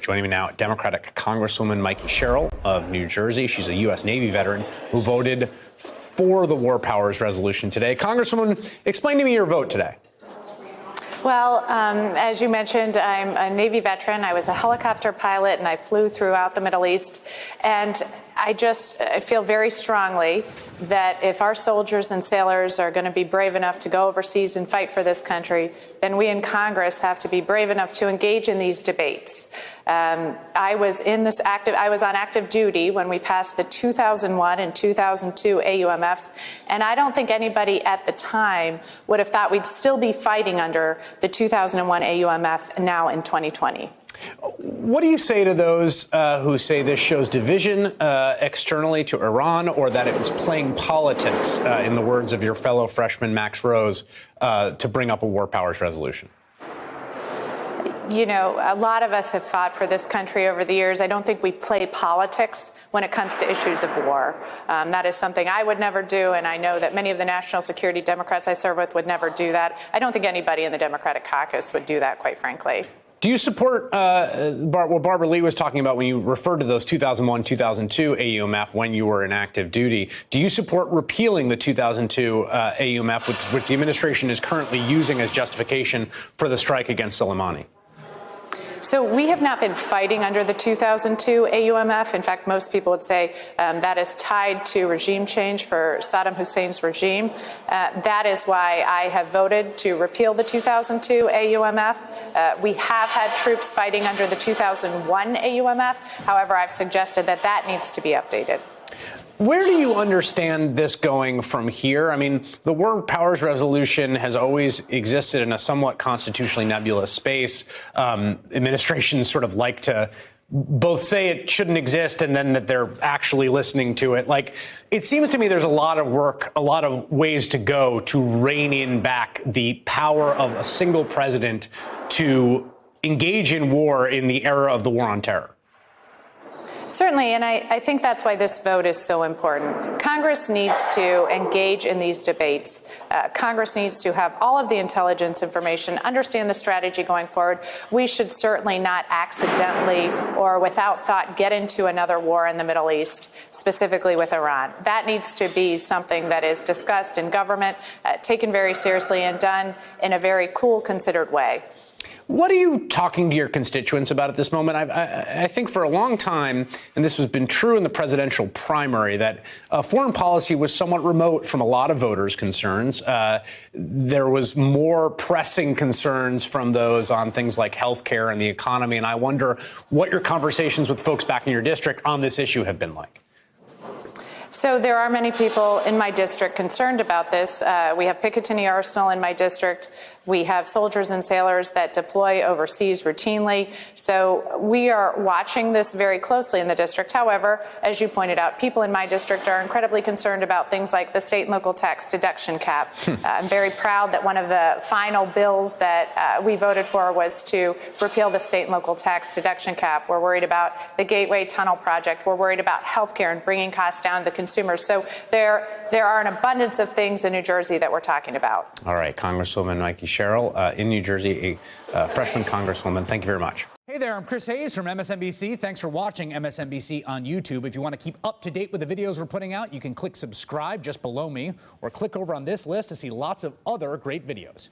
Joining me now, Democratic Congresswoman Mikey Sherrill of New Jersey. She's a U.S. Navy veteran who voted for the War Powers Resolution today. Congresswoman, explain to me your vote today. Well, as you mentioned, I'm a Navy veteran. I was a helicopter pilot, and I flew throughout the Middle East. And I feel very strongly that if our soldiers and sailors are going to be brave enough to go overseas and fight for this country, then we in Congress have to be brave enough to engage in these debates. I was on active duty when we passed the 2001 and 2002 AUMFs, and I don't think anybody at the time would have thought we'd still be fighting under the 2001 AUMF now in 2020. What do you say to those who say this shows division externally to Iran, or that it was playing politics, in the words of your fellow freshman Max Rose, to bring up a War Powers Resolution? You know, a lot of us have fought for this country over the years. I don't think we play politics when it comes to issues of war. That is something I would never do, and I know that many of the national security Democrats I serve with would never do that. I don't think anybody in the Democratic caucus would do that, quite frankly. Do you support what Barbara Lee was talking about when you referred to those 2001, 2002 AUMF when you were in active duty? Do you support repealing the 2002 AUMF, which the administration is currently using as justification for the strike against Soleimani? So we have not been fighting under the 2002 AUMF. In fact, most people would say that is tied to regime change for Saddam Hussein's regime. That is why I have voted to repeal the 2002 AUMF. We have had troops fighting under the 2001 AUMF. However, I've suggested that that needs to be updated. Where do you understand this going from here? I mean, the War Powers Resolution has always existed in a somewhat constitutionally nebulous space. Administrations sort of like to both say it shouldn't exist and then that they're actually listening to it. Like, it seems to me there's a lot of work, a lot of ways to go to rein in back the power of a single president to engage in war in the era of the war on terror. Certainly, and I think that's why this vote is so important. Congress needs to engage in these debates. Congress needs to have all of the intelligence information, understand the strategy going forward. We should certainly not accidentally or without thought get into another war in the Middle East, specifically with Iran. That needs to be something that is discussed in government, taken very seriously, and done in a very cool, considered way. What are you talking to your constituents about at this moment? I think for a long time, and this has been true in the presidential primary, that foreign policy was somewhat remote from a lot of voters' concerns. There was more pressing concerns from those on things like health care and the economy. And I wonder what your conversations with folks back in your district on this issue have been like. So there are many people in my district concerned about this. We have Picatinny Arsenal in my district. We have soldiers and sailors that deploy overseas routinely. So we are watching this very closely in the district. However, as you pointed out, people in my district are incredibly concerned about things like the state and local tax deduction cap. I'm very proud that one of the final bills that we voted for was to repeal the state and local tax deduction cap. We're worried about the Gateway Tunnel project. We're worried about health care and bringing costs down to the consumers. So there are an abundance of things in New Jersey that we're talking about. All right, Congresswoman Mikey Sherrill in New Jersey, a freshman congresswoman. Thank you very much. Hey there, I'm Chris Hayes from MSNBC. Thanks for watching MSNBC on YouTube. If you want to keep up to date with the videos we're putting out, you can click subscribe just below me or click over on this list to see lots of other great videos.